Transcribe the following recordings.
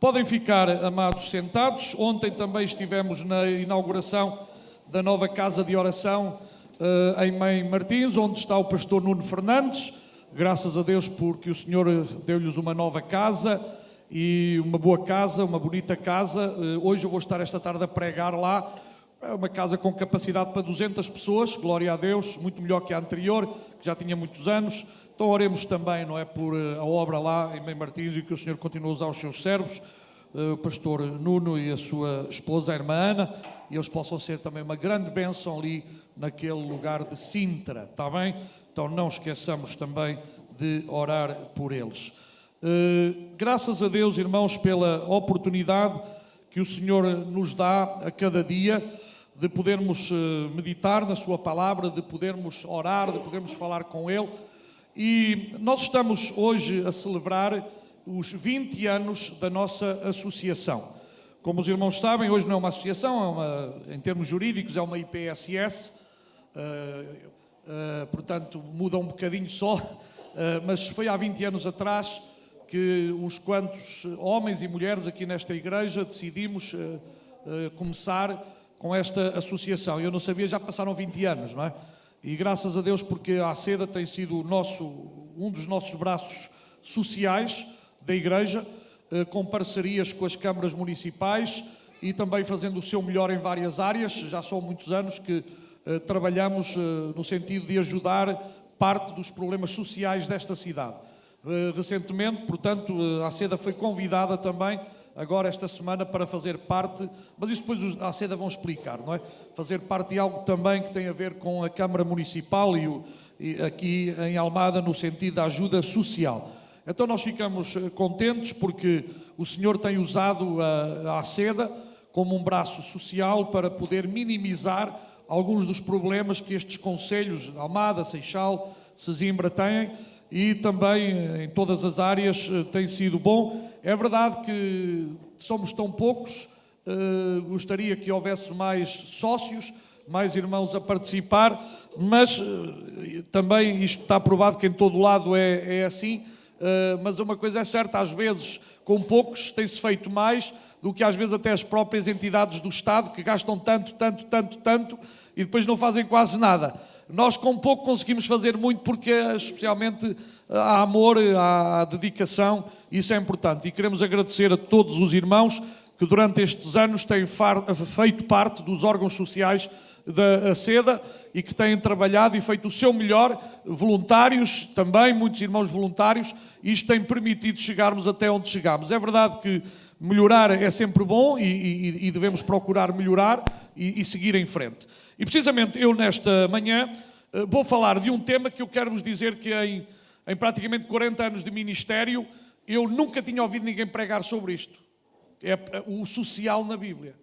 Podem ficar, amados, sentados. Ontem também estivemos na inauguração da nova casa de oração em Mãe Martins, onde está o pastor Nuno Fernandes. Graças a Deus porque o Senhor deu-lhes uma nova casa e uma boa casa, uma bonita casa. Hoje eu vou estar esta tarde a pregar lá. É uma casa com capacidade para 200 pessoas, glória a Deus, muito melhor que a anterior, que já tinha muitos anos. Então oremos também, não é, por a obra lá em Mãe Martins e que o Senhor continue a usar os seus servos, o pastor Nuno e a sua esposa, a irmã Ana, e eles possam ser também uma grande bênção ali naquele lugar de Sintra, está bem? Então não esqueçamos também de orar por eles. Graças a Deus, irmãos, pela oportunidade que o Senhor nos dá a cada dia de podermos meditar na sua palavra, de podermos orar, de podermos falar com Ele. E nós estamos hoje a celebrar os 20 anos da nossa associação. Como os irmãos sabem, hoje não é uma associação, em termos jurídicos é uma IPSS, portanto muda um bocadinho só, mas foi há 20 anos atrás que uns quantos homens e mulheres aqui nesta igreja decidimos começar com esta associação. Eu não sabia, já passaram 20 anos, não é? E graças a Deus porque a ACEDA tem sido um dos nossos braços sociais da igreja, com parcerias com as câmaras municipais e também fazendo o seu melhor em várias áreas. Já são muitos anos que trabalhamos no sentido de ajudar parte dos problemas sociais desta cidade. Recentemente, portanto, a ACEDA foi convidada também, agora esta semana, para fazer parte, mas isso depois a ACEDA vão explicar, não é? Fazer parte de algo também que tem a ver com a Câmara Municipal e aqui em Almada, no sentido da ajuda social. Então nós ficamos contentes porque o Senhor tem usado a ACEDA como um braço social para poder minimizar alguns dos problemas que estes concelhos, Almada, Seixal, Sesimbra têm, e também em todas as áreas tem sido bom. É verdade que somos tão poucos, gostaria que houvesse mais sócios, mais irmãos a participar, mas também isto está provado que em todo lado é assim, mas uma coisa é certa, às vezes com poucos tem-se feito mais do que às vezes até as próprias entidades do Estado que gastam tanto e depois não fazem quase nada. Nós com pouco conseguimos fazer muito porque especialmente há amor, há dedicação, isso é importante. E queremos agradecer a todos os irmãos que durante estes anos têm feito parte dos órgãos sociais da ACEDA e que têm trabalhado e feito o seu melhor, voluntários também, muitos irmãos voluntários, e isto tem permitido chegarmos até onde chegamos. É verdade que melhorar é sempre bom e devemos procurar melhorar e seguir em frente. E precisamente eu nesta manhã vou falar de um tema que eu quero vos dizer que em praticamente 40 anos de ministério eu nunca tinha ouvido ninguém pregar sobre isto. É o social na Bíblia.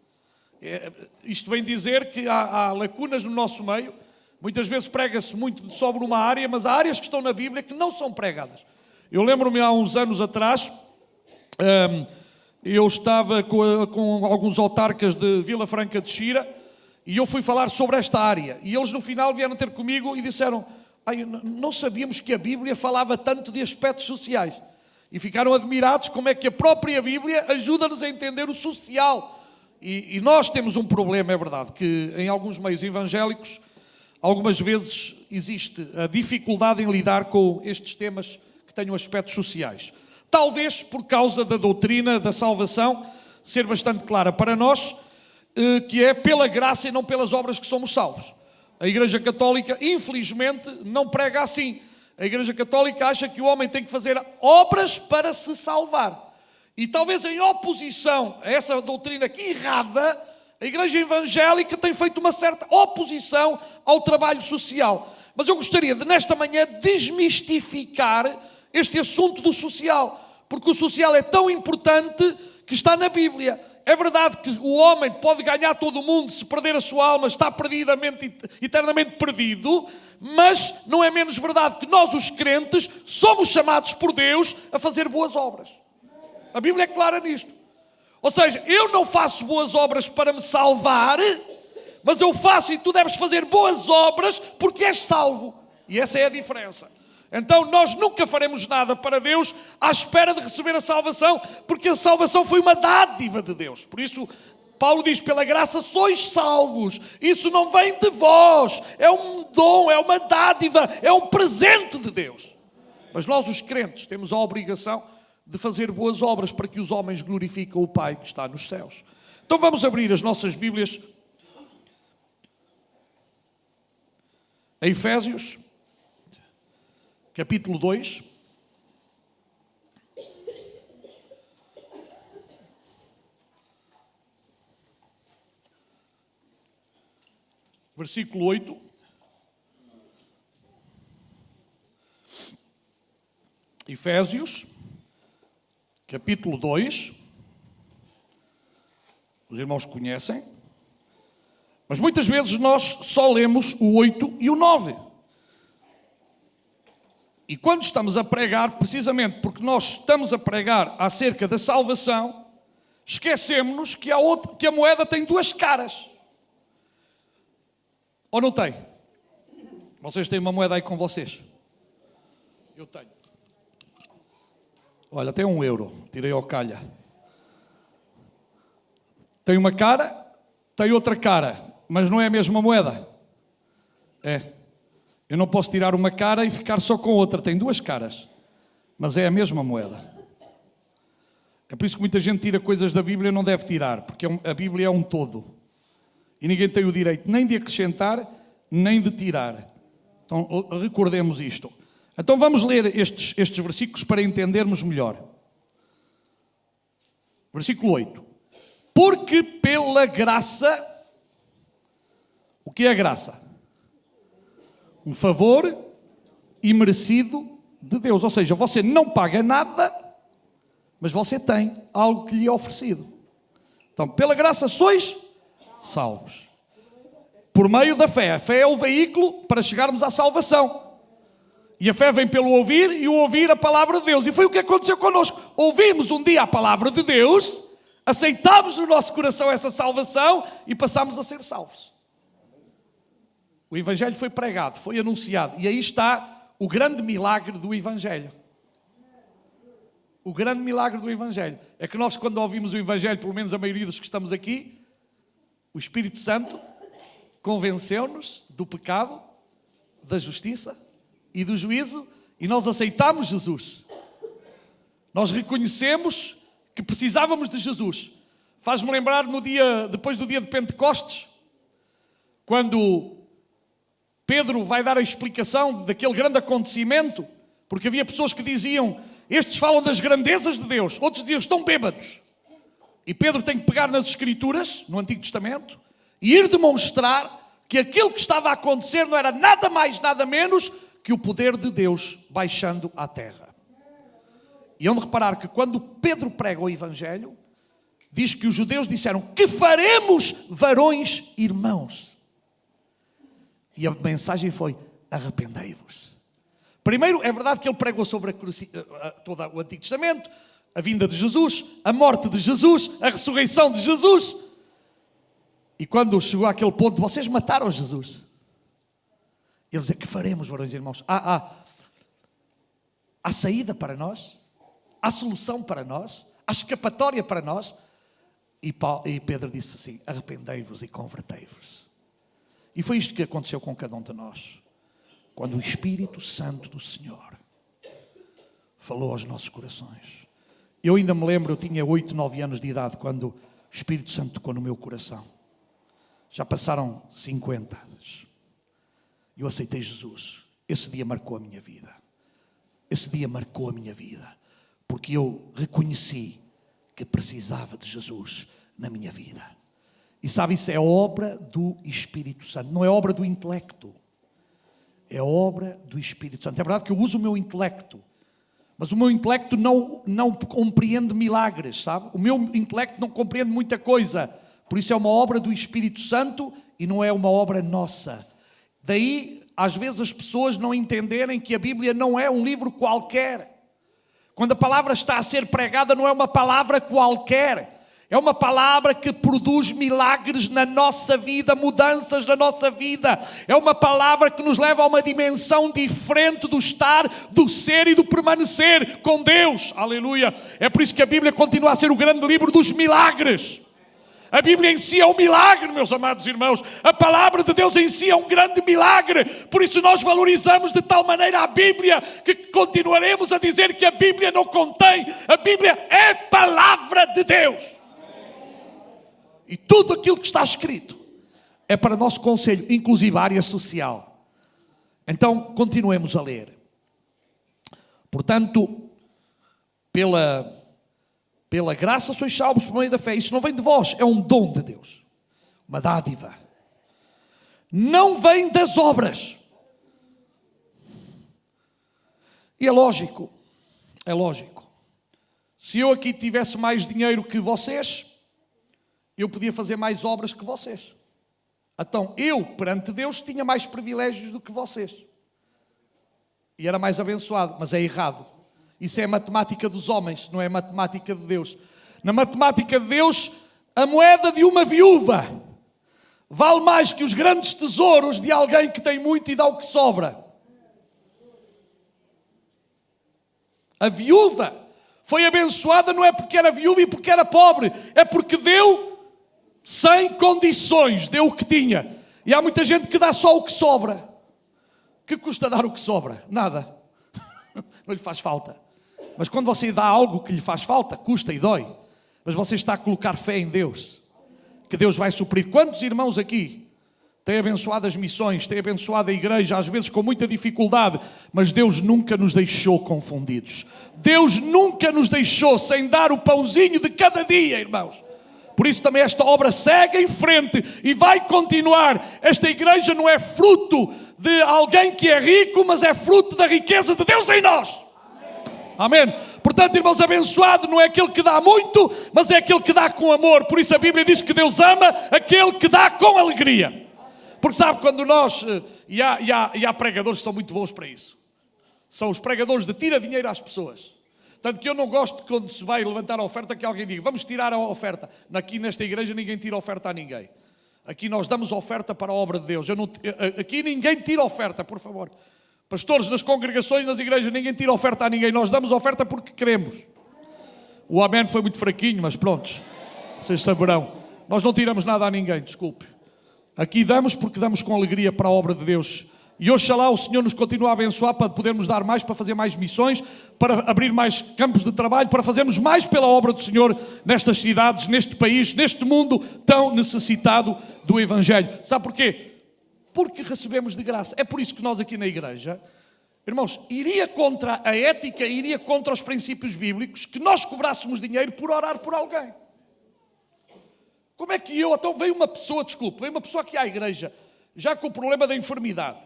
Isto vem dizer que há lacunas no nosso meio. Muitas vezes prega-se muito sobre uma área, mas há áreas que estão na Bíblia que não são pregadas. Eu lembro-me há uns anos atrás, eu estava com alguns autarcas de Vila Franca de Xira e eu fui falar sobre esta área. E eles no final vieram ter comigo e disseram: não sabíamos que a Bíblia falava tanto de aspectos sociais. E ficaram admirados como é que a própria Bíblia ajuda-nos a entender o social. E nós temos um problema, é verdade, que em alguns meios evangélicos, algumas vezes existe a dificuldade em lidar com estes temas que tenham aspectos sociais. Talvez por causa da doutrina da salvação ser bastante clara para nós, que é pela graça e não pelas obras que somos salvos. A Igreja Católica, infelizmente, não prega assim. A Igreja Católica acha que o homem tem que fazer obras para se salvar. E talvez em oposição a essa doutrina que errada, a Igreja Evangélica tem feito uma certa oposição ao trabalho social. Mas eu gostaria de, nesta manhã, desmistificar este assunto do social, porque o social é tão importante que está na Bíblia. É verdade que o homem pode ganhar todo o mundo, se perder a sua alma, está eternamente perdido, mas não é menos verdade que nós, os crentes, somos chamados por Deus a fazer boas obras. A Bíblia é clara nisto. Ou seja, eu não faço boas obras para me salvar, mas eu faço e tu deves fazer boas obras porque és salvo. E essa é a diferença. Então nós nunca faremos nada para Deus à espera de receber a salvação, porque a salvação foi uma dádiva de Deus. Por isso, Paulo diz, pela graça sois salvos. Isso não vem de vós, é um dom, é uma dádiva, é um presente de Deus. Mas nós, os crentes, temos a obrigação de fazer boas obras para que os homens glorifiquem o Pai que está nos céus. Então vamos abrir as nossas Bíblias a Efésios, capítulo 2. Versículo 8. Efésios, capítulo 2. Os irmãos conhecem. Mas muitas vezes nós só lemos o 8 e o 9. E quando estamos a pregar, precisamente porque nós estamos a pregar acerca da salvação, esquecemos-nos que a moeda tem duas caras. Ou não tem? Vocês têm uma moeda aí com vocês? Eu tenho. Olha, tem €1. Tirei ao calha. Tem uma cara, tem outra cara. Mas não é a mesma moeda? É. Eu não posso tirar uma cara e ficar só com outra. Tem duas caras. Mas é a mesma moeda. É por isso que muita gente tira coisas da Bíblia e não deve tirar. Porque a Bíblia é um todo. E ninguém tem o direito nem de acrescentar, nem de tirar. Então, recordemos isto. Então vamos ler estes versículos para entendermos melhor. Versículo 8. Porque pela graça... O que é a graça? Um favor imerecido de Deus. Ou seja, você não paga nada, mas você tem algo que lhe é oferecido. Então, pela graça sois salvos. Por meio da fé. A fé é o veículo para chegarmos à salvação. E a fé vem pelo ouvir e o ouvir a palavra de Deus. E foi o que aconteceu connosco. Ouvimos um dia a palavra de Deus, aceitámos no nosso coração essa salvação e passámos a ser salvos. O Evangelho foi pregado, foi anunciado. E aí está o grande milagre do Evangelho. O grande milagre do Evangelho. É que nós, quando ouvimos o Evangelho, pelo menos a maioria dos que estamos aqui, o Espírito Santo convenceu-nos do pecado, da justiça e do juízo, e nós aceitamos Jesus. Nós reconhecemos que precisávamos de Jesus. Faz-me lembrar depois do dia de Pentecostes, quando Pedro vai dar a explicação daquele grande acontecimento, porque havia pessoas que diziam, estes falam das grandezas de Deus, outros diziam, estão bêbados. E Pedro tem que pegar nas Escrituras, no Antigo Testamento, e ir demonstrar que aquilo que estava a acontecer não era nada mais, nada menos que o poder de Deus baixando à terra. E onde reparar que quando Pedro prega o Evangelho, diz que os judeus disseram, que faremos, varões irmãos? E a mensagem foi, arrependei-vos. Primeiro, é verdade que ele pregou sobre todo o Antigo Testamento, a vinda de Jesus, a morte de Jesus, a ressurreição de Jesus. E quando chegou àquele ponto, vocês mataram Jesus. Ele dizia, que faremos, varões irmãos? Há saída para nós? Há solução para nós? Há escapatória para nós? E Pedro disse assim, arrependei-vos e convertei-vos. E foi isto que aconteceu com cada um de nós. Quando o Espírito Santo do Senhor falou aos nossos corações. Eu ainda me lembro, eu tinha 8, 9 anos de idade, quando o Espírito Santo tocou no meu coração. Já passaram 50 anos. Eu aceitei Jesus. Esse dia marcou a minha vida. Esse dia marcou a minha vida. Porque eu reconheci que precisava de Jesus na minha vida. E sabe, isso é obra do Espírito Santo. Não é obra do intelecto. É obra do Espírito Santo. É verdade que eu uso o meu intelecto. Mas o meu intelecto não compreende milagres, sabe? O meu intelecto não compreende muita coisa. Por isso é uma obra do Espírito Santo e não é uma obra nossa. Daí, às vezes, as pessoas não entenderem que a Bíblia não é um livro qualquer. Quando a palavra está a ser pregada, não é uma palavra qualquer. É uma palavra que produz milagres na nossa vida, mudanças na nossa vida. É uma palavra que nos leva a uma dimensão diferente do estar, do ser e do permanecer com Deus. Aleluia. É por isso que a Bíblia continua a ser o grande livro dos milagres. A Bíblia em si é um milagre, meus amados irmãos. A palavra de Deus em si é um grande milagre. Por isso nós valorizamos de tal maneira a Bíblia que continuaremos a dizer que a Bíblia não contém. A Bíblia é palavra de Deus. E tudo aquilo que está escrito é para nosso conselho, inclusive a área social. Então, continuemos a ler. Portanto, pela graça sois salvos por meio da fé. Isso não vem de vós, é um dom de Deus. Uma dádiva. Não vem das obras. E é lógico. Se eu aqui tivesse mais dinheiro que vocês, eu podia fazer mais obras que vocês. Então, eu, perante Deus, tinha mais privilégios do que vocês. E era mais abençoado, mas é errado. Isso é a matemática dos homens, não é a matemática de Deus. Na matemática de Deus, a moeda de uma viúva vale mais que os grandes tesouros de alguém que tem muito e dá o que sobra. A viúva foi abençoada não é porque era viúva e porque era pobre, é porque deu sem condições, deu o que tinha. E há muita gente que dá só o que sobra. Que custa dar o que sobra? Nada. Não lhe faz falta. Mas quando você dá algo que lhe faz falta, custa e dói. Mas você está a colocar fé em Deus, que Deus vai suprir. Quantos irmãos aqui têm abençoado as missões, têm abençoado a igreja, às vezes com muita dificuldade, mas Deus nunca nos deixou confundidos. Deus nunca nos deixou sem dar o pãozinho de cada dia, irmãos. Por isso também esta obra segue em frente e vai continuar. Esta igreja não é fruto de alguém que é rico, mas é fruto da riqueza de Deus em nós. Amém. Portanto, irmãos, abençoado não é aquele que dá muito, mas é aquele que dá com amor. Por isso a Bíblia diz que Deus ama aquele que dá com alegria. Porque sabe, quando nós... E há pregadores que são muito bons para isso. São os pregadores de tira dinheiro às pessoas. Tanto que eu não gosto quando se vai levantar a oferta que alguém diga, vamos tirar a oferta. Aqui nesta igreja ninguém tira oferta a ninguém. Aqui nós damos oferta para a obra de Deus. Aqui ninguém tira oferta, por favor. Pastores, nas congregações, nas igrejas, ninguém tira oferta a ninguém. Nós damos oferta porque queremos. O amém foi muito fraquinho, mas prontos. Vocês saberão. Nós não tiramos nada a ninguém, desculpe. Aqui damos porque damos com alegria para a obra de Deus. E oxalá o Senhor nos continue a abençoar para podermos dar mais, para fazer mais missões, para abrir mais campos de trabalho, para fazermos mais pela obra do Senhor nestas cidades, neste país, neste mundo tão necessitado do Evangelho. Sabe porquê? Porque recebemos de graça. É por isso que nós aqui na igreja, irmãos, iria contra a ética, iria contra os princípios bíblicos que nós cobrássemos dinheiro por orar por alguém. Como é que então veio uma pessoa aqui à igreja, já com o problema da enfermidade,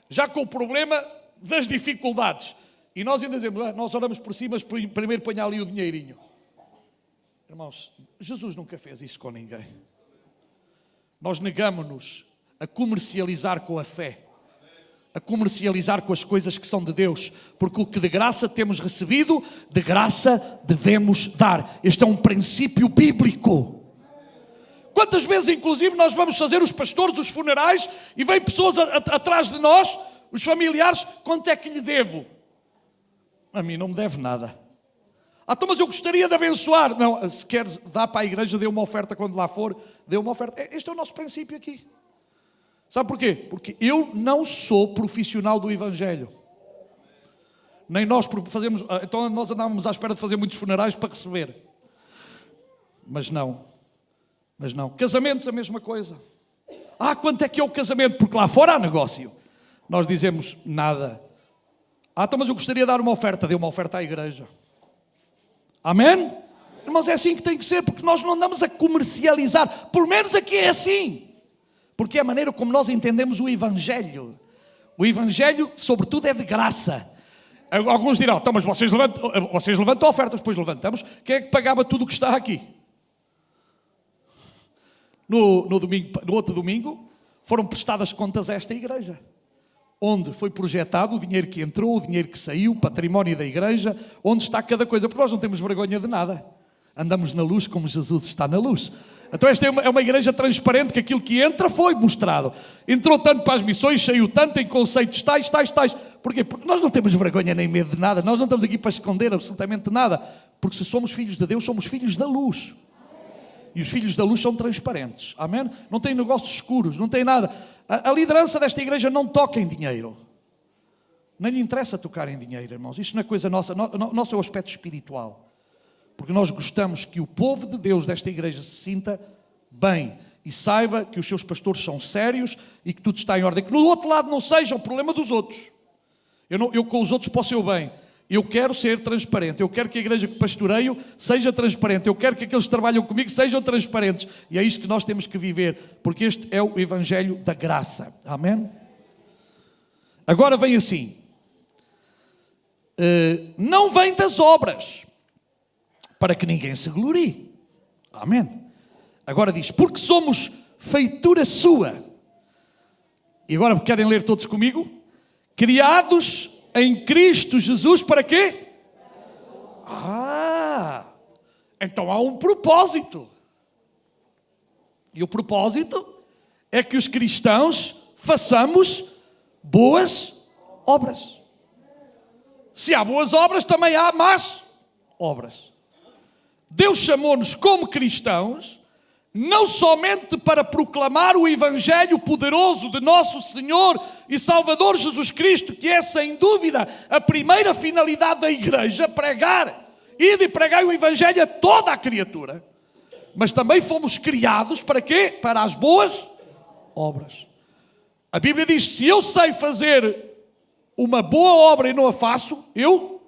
já com o problema das dificuldades, e nós ainda dizemos, nós oramos por si, mas primeiro ponha ali o dinheirinho. Irmãos, Jesus nunca fez isso com ninguém. Nós negamos-nos a comercializar com a fé, a comercializar com as coisas que são de Deus, porque o que de graça temos recebido, de graça devemos dar. Este é um princípio bíblico. Quantas vezes, inclusive, nós vamos fazer os pastores, os funerais, e vêm pessoas atrás de nós, os familiares, quanto é que lhe devo? A mim não me deve nada. Então, mas eu gostaria de abençoar. Não, se quer dar para a igreja, dê uma oferta quando lá for, dê uma oferta. Este é o nosso princípio aqui. Sabe porquê? Porque eu não sou profissional do Evangelho. Nem nós fazemos... Então nós andávamos à espera de fazer muitos funerais para receber. Mas não. Casamentos, a mesma coisa. Quanto é que é o casamento? Porque lá fora há negócio. Nós dizemos nada. Então, mas eu gostaria de dar uma oferta. Dê uma oferta à igreja. Amém? Irmãos, é assim que tem que ser, porque nós não andamos a comercializar. Pelo menos aqui é assim. Porque é a maneira como nós entendemos o Evangelho. O Evangelho, sobretudo, é de graça. Alguns dirão, então, mas vocês levantam ofertas, pois levantamos. Quem é que pagava tudo o que está aqui? No outro domingo, foram prestadas contas a esta igreja. Onde foi projetado o dinheiro que entrou, o dinheiro que saiu, o património da igreja, onde está cada coisa. Porque nós não temos vergonha de nada. Andamos na luz como Jesus está na luz. Então esta é uma igreja transparente, que aquilo que entra foi mostrado. Entrou tanto para as missões, saiu tanto em conceitos tais. Porquê? Porque nós não temos vergonha nem medo de nada. Nós não estamos aqui para esconder absolutamente nada. Porque se somos filhos de Deus, somos filhos da luz. E os filhos da luz são transparentes. Amém? Não tem negócios escuros, não tem nada. A liderança desta igreja não toca em dinheiro. Nem lhe interessa tocar em dinheiro, irmãos. Isto não é coisa nossa. Nosso é o aspecto espiritual. Porque nós gostamos que o povo de Deus desta igreja se sinta bem e saiba que os seus pastores são sérios e que tudo está em ordem. Que no outro lado não seja o problema dos outros. Eu com os outros posso ir bem. Eu quero ser transparente. Eu quero que a igreja que pastoreio seja transparente. Eu quero que aqueles que trabalham comigo sejam transparentes. E é isto que nós temos que viver. Porque este é o evangelho da graça. Amém? Agora vem assim. Não vem das obras, para que ninguém se glorie. Amém? Agora diz, porque somos feitura sua. E agora querem ler todos comigo? Criados em Cristo Jesus para quê? Então há um propósito. E o propósito é que os cristãos façamos boas obras. Se há boas obras, também há más obras. Deus chamou-nos como cristãos, não somente para proclamar o evangelho poderoso de nosso Senhor e Salvador Jesus Cristo, que é sem dúvida a primeira finalidade da igreja, pregar, ide e pregai o evangelho a toda a criatura, mas também fomos criados para quê? Para as boas obras. A Bíblia diz, se eu sei fazer uma boa obra e não a faço, eu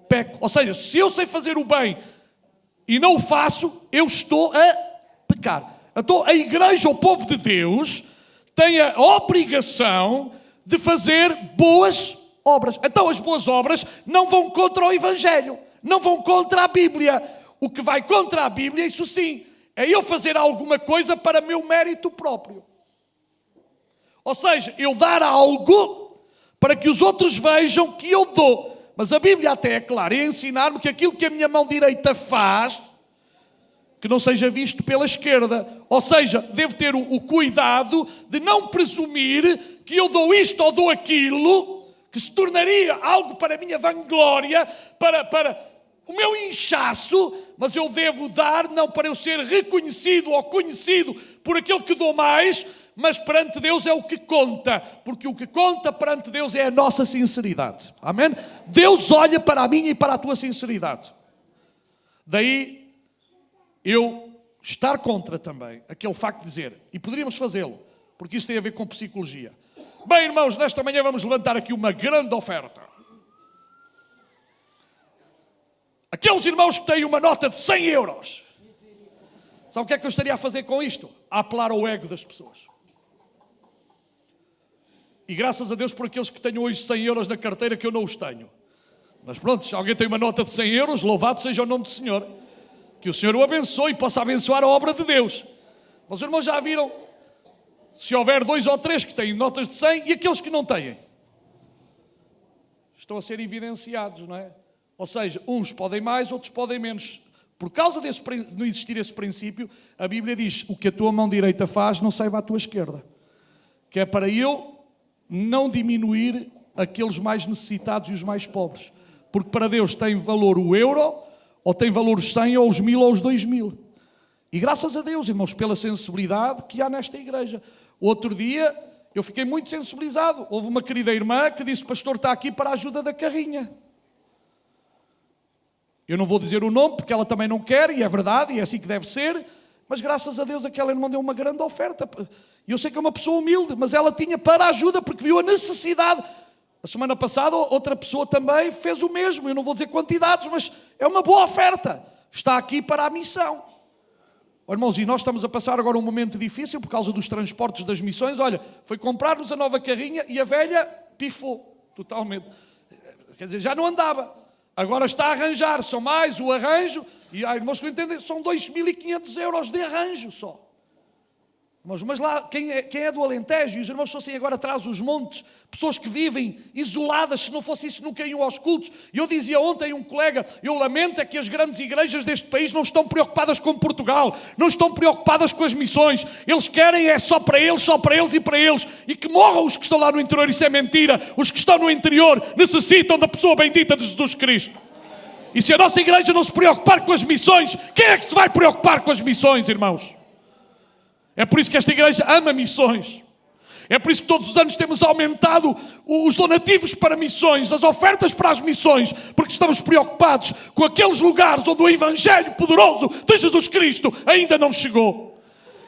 peco. Ou seja, se eu sei fazer o bem e não o faço, eu estou a pecar. Então a igreja, o povo de Deus, tem a obrigação de fazer boas obras. Então as boas obras não vão contra o evangelho, não vão contra a Bíblia. O que vai contra a Bíblia, isso sim, é eu fazer alguma coisa para meu mérito próprio. Ou seja, eu dar algo para que os outros vejam que eu dou. Mas a Bíblia até é clara em ensinar-me que aquilo que a minha mão direita faz, que não seja visto pela esquerda. Ou seja, devo ter o cuidado de não presumir que eu dou isto ou dou aquilo, que se tornaria algo para a minha vanglória, para o meu inchaço, mas eu devo dar não para eu ser reconhecido ou conhecido por aquele que dou mais, mas perante Deus é o que conta, porque o que conta perante Deus é a nossa sinceridade. Amém? Deus olha para a minha e para a tua sinceridade. Daí eu estar contra também aquele facto de dizer, e poderíamos fazê-lo, porque isso tem a ver com psicologia. Bem, irmãos, nesta manhã vamos levantar aqui uma grande oferta. Aqueles irmãos que têm uma nota de 100 euros, sabe o que é que eu estaria a fazer com isto? A apelar ao ego das pessoas. E graças a Deus por aqueles que tenham hoje 100 euros na carteira, que eu não os tenho. Mas pronto, se alguém tem uma nota de 100 euros, louvado seja o nome do Senhor. Que o Senhor o abençoe e possa abençoar a obra de Deus. Mas os irmãos já viram, se houver 2 ou 3 que têm notas de 100 e aqueles que não têm, estão a ser evidenciados, não é? Ou seja, uns podem mais, outros podem menos. Por causa de não existir esse princípio, a Bíblia diz, o que a tua mão direita faz, não saiba a tua esquerda. Que é para eu não diminuir aqueles mais necessitados e os mais pobres. Porque para Deus tem valor o euro, ou tem valor os 100, ou os 1000, ou os 2000. E graças a Deus, irmãos, pela sensibilidade que há nesta igreja. Outro dia, eu fiquei muito sensibilizado. Houve uma querida irmã que disse, pastor, está aqui para a ajuda da carrinha. Eu não vou dizer o nome, porque ela também não quer, e é verdade, e é assim que deve ser, mas graças a Deus aquela irmã deu uma grande oferta. E eu sei que é uma pessoa humilde, mas ela tinha para ajuda, porque viu a necessidade. A semana passada, outra pessoa também fez o mesmo. Eu não vou dizer quantidades, mas é uma boa oferta. Está aqui para a missão. Oh, irmãos, e nós estamos a passar agora um momento difícil por causa dos transportes das missões. Olha, foi comprar-nos a nova carrinha e a velha pifou totalmente. Quer dizer, já não andava. Agora está a arranjar, são mais o arranjo. E, irmãos, que não entendem, são 2.500 euros de arranjo só. Irmãos, mas lá, quem é do Alentejo, e os irmãos fossem agora atrás dos montes, pessoas que vivem isoladas, se não fosse isso nunca iam aos cultos. E eu dizia ontem a um colega, eu lamento é que as grandes igrejas deste país não estão preocupadas com Portugal, não estão preocupadas com as missões. Eles querem é só para eles e para eles. E que morram os que estão lá no interior, isso é mentira. Os que estão no interior necessitam da pessoa bendita de Jesus Cristo. E se a nossa igreja não se preocupar com as missões, quem é que se vai preocupar com as missões, irmãos? É por isso que esta igreja ama missões. É por isso que todos os anos temos aumentado os donativos para missões, as ofertas para as missões, porque estamos preocupados com aqueles lugares onde o Evangelho poderoso de Jesus Cristo ainda não chegou.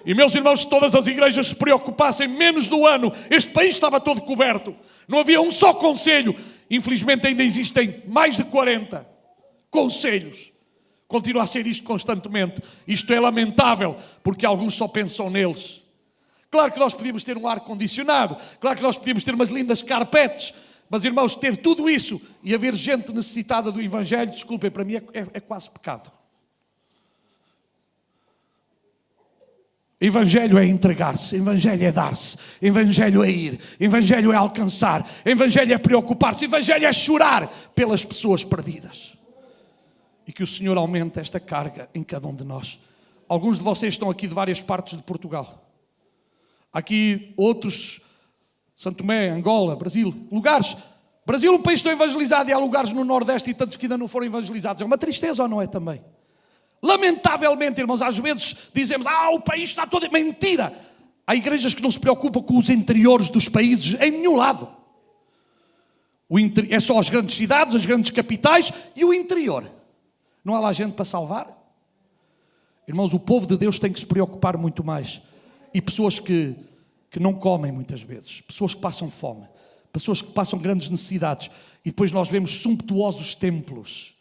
E meus irmãos, se todas as igrejas se preocupassem menos do ano, este país estava todo coberto. Não havia um só conselho. Infelizmente ainda existem mais de 40 conselhos. Continua a ser isto constantemente. Isto é lamentável, porque alguns só pensam neles. Claro que nós podíamos ter um ar-condicionado, claro que nós podíamos ter umas lindas carpetes, mas, irmãos, ter tudo isso e haver gente necessitada do Evangelho, desculpem, para mim é quase pecado. Evangelho é entregar-se, Evangelho é dar-se, Evangelho é ir, Evangelho é alcançar, Evangelho é preocupar-se, Evangelho é chorar pelas pessoas perdidas. E que o Senhor aumente esta carga em cada um de nós. Alguns de vocês estão aqui de várias partes de Portugal. Aqui outros, Santo Tomé, Angola, Brasil, lugares. Brasil é um país tão evangelizado e há lugares no Nordeste e tantos que ainda não foram evangelizados. É uma tristeza ou não é também? Lamentavelmente, irmãos, às vezes dizemos, o país está todo... Mentira! Há igrejas que não se preocupam com os interiores dos países em nenhum lado. É só as grandes cidades, as grandes capitais e o interior. Não há lá gente para salvar? Irmãos, o povo de Deus tem que se preocupar muito mais. E pessoas que não comem muitas vezes, pessoas que passam fome, pessoas que passam grandes necessidades. E depois nós vemos sumptuosos templos,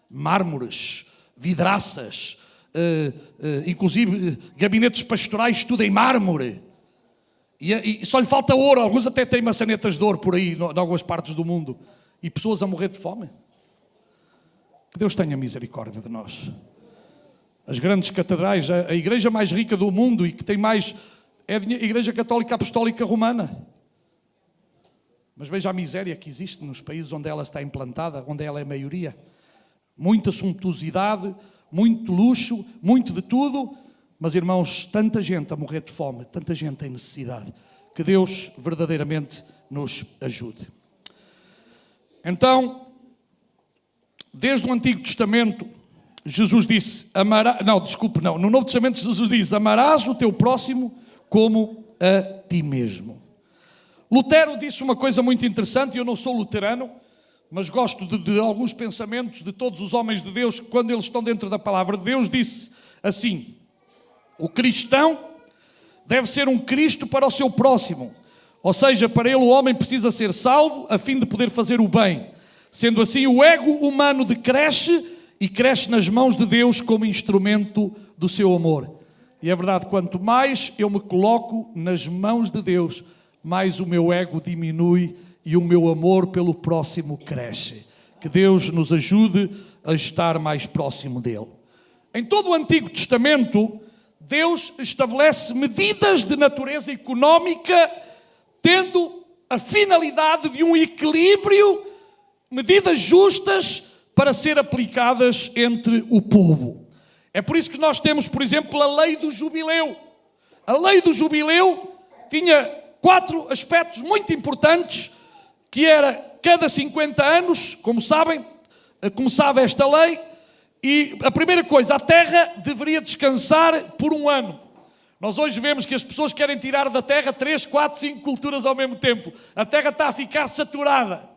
mármores, vidraças, inclusive gabinetes pastorais, tudo em mármore. E só lhe falta ouro, alguns até têm maçanetas de ouro por aí, em algumas partes do mundo. E pessoas a morrer de fome. Que Deus tenha misericórdia de nós. As grandes catedrais, a igreja mais rica do mundo e que tem mais, é a Igreja Católica Apostólica Romana. Mas veja a miséria que existe nos países onde ela está implantada, onde ela é a maioria. Muita suntuosidade, muito luxo, muito de tudo. Mas, irmãos, tanta gente a morrer de fome, tanta gente em necessidade. Que Deus verdadeiramente nos ajude. Então, desde o Antigo Testamento, Jesus disse, no Novo Testamento Jesus diz, amarás o teu próximo como a ti mesmo. Lutero disse uma coisa muito interessante, e eu não sou luterano, mas gosto de alguns pensamentos de todos os homens de Deus, que quando eles estão dentro da palavra de Deus, disse assim, o cristão deve ser um Cristo para o seu próximo, ou seja, para ele o homem precisa ser salvo a fim de poder fazer o bem. Sendo assim, o ego humano decresce e cresce nas mãos de Deus como instrumento do seu amor. E é verdade, quanto mais eu me coloco nas mãos de Deus, mais o meu ego diminui e o meu amor pelo próximo cresce. Que Deus nos ajude a estar mais próximo dele. Em todo o Antigo Testamento, Deus estabelece medidas de natureza económica, tendo a finalidade de um equilíbrio, medidas justas para ser aplicadas entre o povo. É por isso que nós temos, por exemplo, a lei do jubileu. A lei do jubileu tinha 4 aspectos muito importantes, que era cada 50 anos, como sabem, começava esta lei, e a primeira coisa, a terra deveria descansar por 1 ano. Nós hoje vemos que as pessoas querem tirar da terra 3, 4, 5 culturas ao mesmo tempo. A terra está a ficar saturada.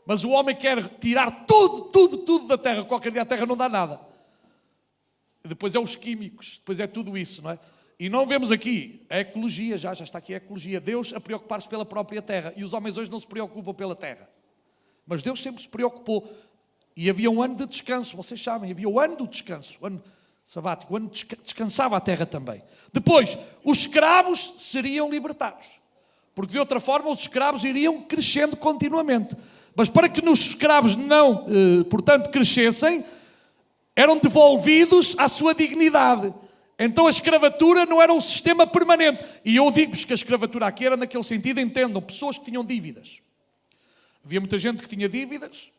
Mas o homem quer tirar tudo da terra. Qualquer dia a terra não dá nada. E depois é os químicos, depois é tudo isso, não é? E não vemos aqui a ecologia, já está aqui a ecologia. Deus a preocupar-se pela própria terra. E os homens hoje não se preocupam pela terra. Mas Deus sempre se preocupou. E havia um ano de descanso, vocês sabem, havia o ano do descanso, o ano sabático, o ano descansava a terra também. Depois, os escravos seriam libertados. Porque de outra forma os escravos iriam crescendo continuamente. Mas para que os escravos não, portanto, crescessem, eram devolvidos à sua dignidade. Então a escravatura não era um sistema permanente. E eu digo-vos que a escravatura aqui era naquele sentido, entendam, pessoas que tinham dívidas. Havia muita gente que tinha dívidas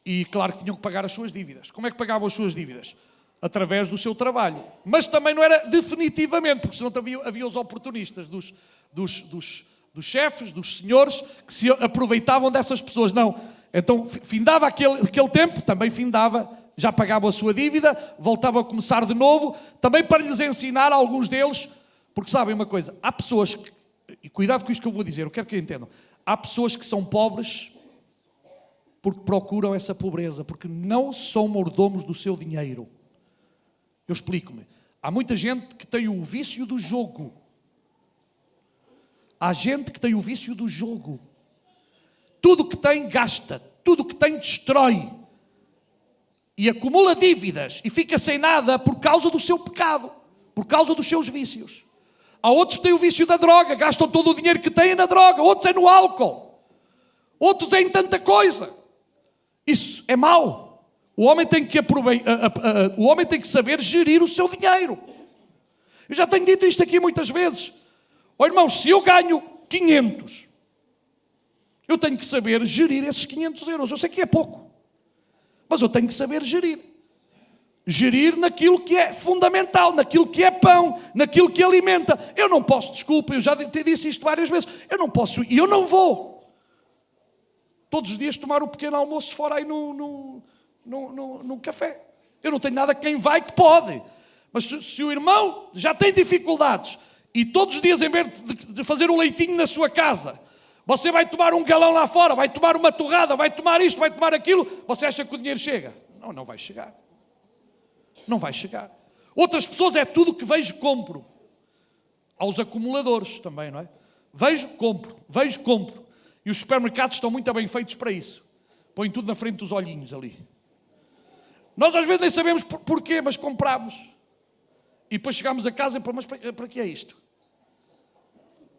e claro que tinham que pagar as suas dívidas. Como é que pagavam as suas dívidas? Através do seu trabalho. Mas também não era definitivamente, porque senão havia os oportunistas dos chefes, dos senhores, que se aproveitavam dessas pessoas. Não. Então findava aquele tempo, também findava, já pagavam a sua dívida, voltavam a começar de novo, também para lhes ensinar a alguns deles, porque sabem uma coisa, há pessoas que, e cuidado com isto que eu vou dizer, eu quero que entendam, há pessoas que são pobres porque procuram essa pobreza, porque não são mordomos do seu dinheiro. Eu explico-me. Há muita gente que tem o vício do jogo. Há gente que tem o vício do jogo. Tudo que tem gasta, tudo que tem destrói. E acumula dívidas e fica sem nada por causa do seu pecado, por causa dos seus vícios. Há outros que têm o vício da droga, gastam todo o dinheiro que têm na droga, outros é no álcool, outros é em tanta coisa. Isso é mau. O homem tem que saber gerir o seu dinheiro. Eu já tenho dito isto aqui muitas vezes. Ó irmãos, se eu ganho 500, eu tenho que saber gerir esses 500 euros. Eu sei que é pouco, mas eu tenho que saber gerir. Gerir naquilo que é fundamental, naquilo que é pão, naquilo que alimenta. Eu não posso, desculpa, eu já te disse isto várias vezes, eu não posso, e eu não vou todos os dias tomar o pequeno almoço fora aí no café. Eu não tenho nada quem vai que pode. Mas se o irmão já tem dificuldades e todos os dias, em vez de fazer um leitinho na sua casa, você vai tomar um galão lá fora, vai tomar uma torrada, vai tomar isto, vai tomar aquilo, você acha que o dinheiro chega? Não, não vai chegar. Não vai chegar. Outras pessoas é tudo que vejo, compro. Aos acumuladores também, não é? Vejo, compro. E os supermercados estão muito bem feitos para isso. Põem tudo na frente dos olhinhos ali. Nós às vezes nem sabemos porquê, mas compramos. E depois chegamos a casa e mas para que é isto?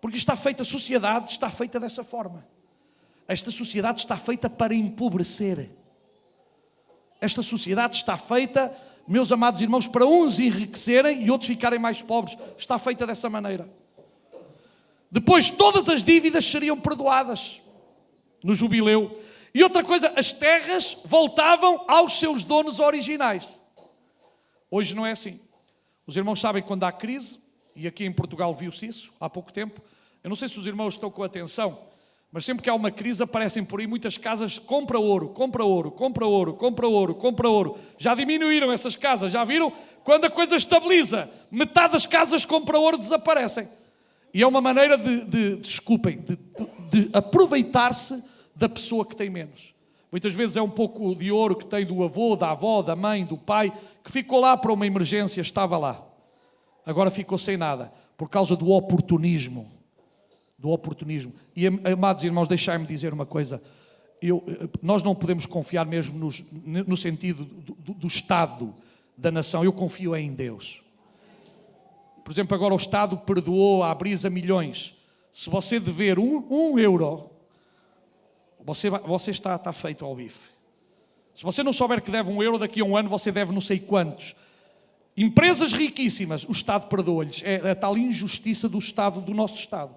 Porque está feita, a sociedade está feita dessa forma. Esta sociedade está feita para empobrecer. Esta sociedade está feita, meus amados irmãos, para uns enriquecerem e outros ficarem mais pobres. Está feita dessa maneira. Depois todas as dívidas seriam perdoadas no jubileu. E outra coisa, as terras voltavam aos seus donos originais. Hoje não é assim. Os irmãos sabem quando há crise, e aqui em Portugal viu-se isso há pouco tempo. Eu não sei se os irmãos estão com atenção, mas sempre que há uma crise aparecem por aí muitas casas, compra ouro. Já diminuíram essas casas, já viram? Quando a coisa estabiliza, metade das casas compra ouro desaparecem. E é uma maneira de aproveitar-se da pessoa que tem menos. Muitas vezes é um pouco de ouro que tem do avô, da avó, da mãe, do pai, que ficou lá para uma emergência, estava lá. Agora ficou sem nada, por causa do oportunismo. E, amados irmãos, deixai-me dizer uma coisa. Nós não podemos confiar mesmo no sentido do Estado, da nação. Eu confio em Deus. Por exemplo, agora o Estado perdoou à Brisa milhões. Se você dever um euro, você está feito ao bife. Se você não souber que deve 1 euro, daqui a um ano você deve não sei quantos. Empresas riquíssimas, o Estado perdoa-lhes. É a tal injustiça do Estado, do nosso Estado.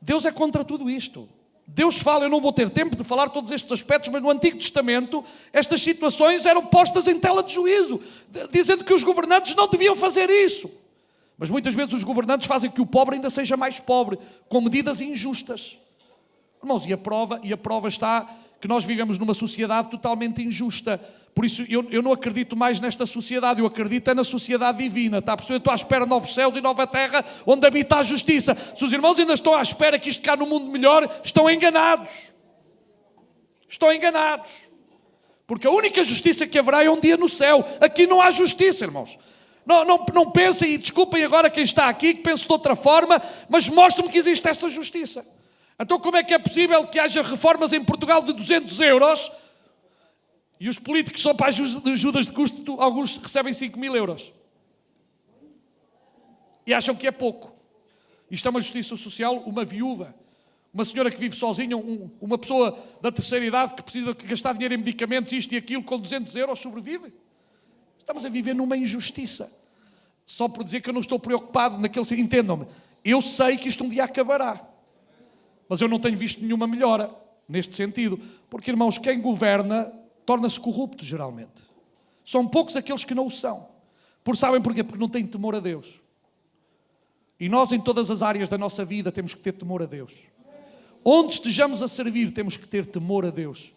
Deus é contra tudo isto. Deus fala, eu não vou ter tempo de falar todos estes aspectos, mas no Antigo Testamento estas situações eram postas em tela de juízo, dizendo que os governantes não deviam fazer isso. Mas muitas vezes os governantes fazem que o pobre ainda seja mais pobre, com medidas injustas. Irmãos, e a prova está que nós vivemos numa sociedade totalmente injusta. Por isso eu não acredito mais nesta sociedade, eu acredito na sociedade divina. Está a perceber? Eu estou à espera de novos céus e nova terra, onde habita a justiça. Se os irmãos ainda estão à espera que isto cá no mundo melhor, estão enganados. Estão enganados. Porque a única justiça que haverá é um dia no céu. Aqui não há justiça, irmãos. Não pensem, e desculpem agora quem está aqui, que pense de outra forma, mas mostre-me que existe essa justiça. Então como é que é possível que haja reformas em Portugal de 200 euros e os políticos só para ajudas de custo, alguns recebem 5.000 euros? E acham que é pouco. Isto é uma justiça social, uma viúva, uma senhora que vive sozinha, uma pessoa da terceira idade que precisa de gastar dinheiro em medicamentos, isto e aquilo, com 200 euros sobrevive. Estamos a viver numa injustiça. Só por dizer que eu não estou preocupado naquele sentido. Entendam-me, eu sei que isto um dia acabará. Mas eu não tenho visto nenhuma melhora neste sentido. Porque, irmãos, quem governa torna-se corrupto, geralmente. São poucos aqueles que não o são. Sabem porquê? Porque não têm temor a Deus. E nós, em todas as áreas da nossa vida, temos que ter temor a Deus. Onde estejamos a servir, temos que ter temor a Deus.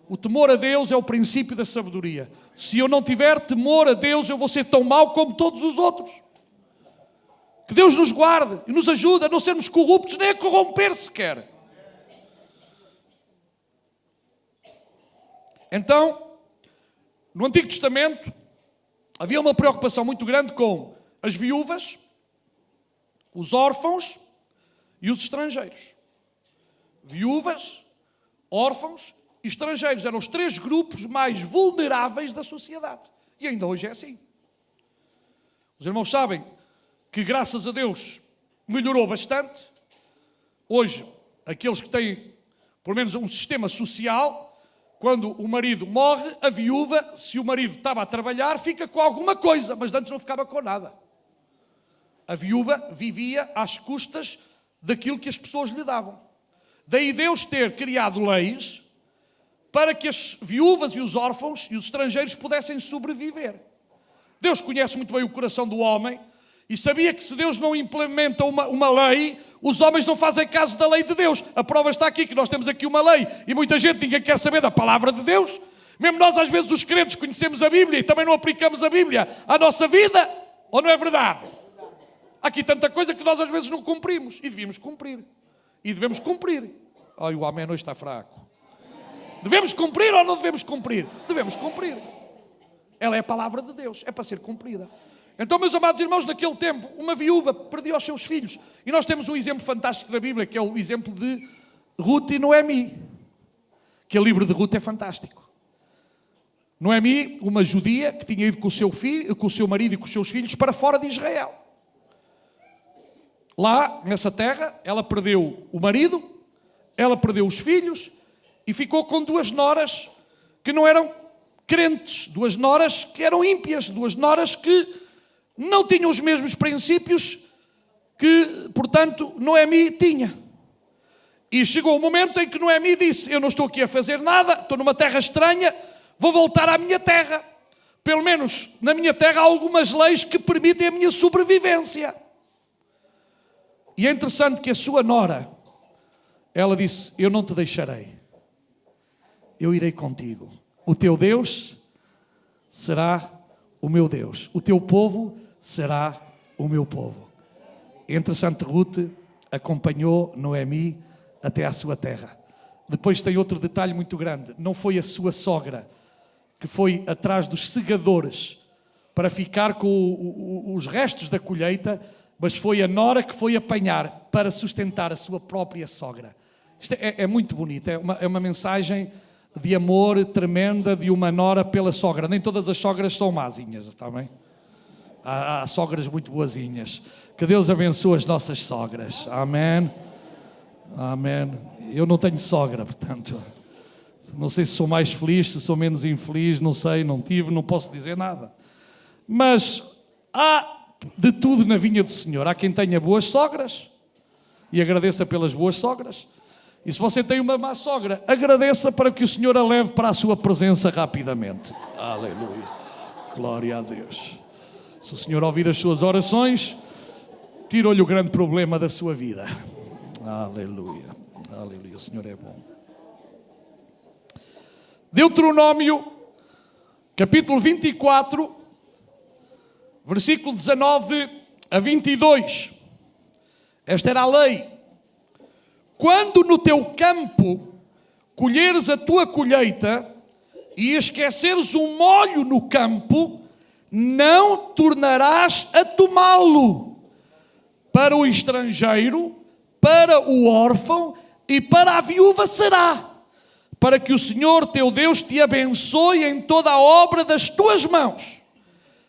O temor a Deus é o princípio da sabedoria. Se eu não tiver temor a Deus, eu vou ser tão mau como todos os outros. Que Deus nos guarde e nos ajude a não sermos corruptos, nem a corromper sequer. Então, no Antigo Testamento, havia uma preocupação muito grande com as viúvas, os órfãos e os estrangeiros. Viúvas, órfãos e estrangeiros eram os 3 grupos mais vulneráveis da sociedade. E ainda hoje é assim. Os irmãos sabem que, graças a Deus, melhorou bastante. Hoje, aqueles que têm, pelo menos, um sistema social, quando o marido morre, a viúva, se o marido estava a trabalhar, fica com alguma coisa, mas antes não ficava com nada. A viúva vivia às custas daquilo que as pessoas lhe davam. Daí Deus ter criado leis para que as viúvas e os órfãos e os estrangeiros pudessem sobreviver. Deus conhece muito bem o coração do homem e sabia que se Deus não implementa uma lei, os homens não fazem caso da lei de Deus. A prova está aqui, que nós temos aqui uma lei e muita gente, ninguém quer saber da palavra de Deus. Mesmo nós, às vezes, os crentes, conhecemos a Bíblia e também não aplicamos a Bíblia à nossa vida, ou não é verdade? Há aqui tanta coisa que nós às vezes não cumprimos e devíamos cumprir. E devemos cumprir. Olha, o amém hoje está fraco. Devemos cumprir ou não devemos cumprir? Devemos cumprir. Ela é a palavra de Deus, é para ser cumprida. Então, meus amados irmãos, naquele tempo, uma viúva perdia os seus filhos. E nós temos um exemplo fantástico na Bíblia, que é o exemplo de Ruth e Noemi. Que o livro de Ruth é fantástico. Noemi, uma judia que tinha ido com o seu marido e com os seus filhos para fora de Israel. Lá, nessa terra, ela perdeu o marido, ela perdeu os filhos e ficou com 2 noras que não eram crentes, 2 noras que eram ímpias, 2 noras que não tinham os mesmos princípios que, portanto, Noemi tinha. E chegou o momento em que Noemi disse: eu não estou aqui a fazer nada, estou numa terra estranha, vou voltar à minha terra. Pelo menos na minha terra há algumas leis que permitem a minha sobrevivência. E é interessante que a sua nora, ela disse: eu não te deixarei, eu irei contigo. O teu Deus será o meu Deus, o teu povo será o meu povo. É interessante, Ruth acompanhou Noemi até à sua terra. Depois tem outro detalhe muito grande: não foi a sua sogra que foi atrás dos segadores para ficar com os restos da colheita, mas foi a nora que foi apanhar para sustentar a sua própria sogra. Isto é muito bonito, é uma mensagem de amor tremenda de uma nora pela sogra. Nem todas as sogras são mazinhas, está bem? Há sogras muito boazinhas. Que Deus abençoe as nossas sogras. Amém. Amém. Eu não tenho sogra, portanto, não sei se sou mais feliz, se sou menos infeliz, não sei, não tive, não posso dizer nada. Mas há de tudo na vinha do Senhor. Há quem tenha boas sogras e agradeça pelas boas sogras. E se você tem uma má sogra, agradeça para que o Senhor a leve para a sua presença rapidamente. Aleluia. Glória a Deus. Se o Senhor ouvir as suas orações, tira-lhe o grande problema da sua vida. Aleluia. Aleluia. O Senhor é bom. Deuteronômio, capítulo 24, versículo 19 a 22. Esta era a lei. Quando no teu campo colheres a tua colheita e esqueceres um molho no campo, não tornarás a tomá-lo. Para o estrangeiro, para o órfão e para a viúva será, para que o Senhor teu Deus te abençoe em toda a obra das tuas mãos.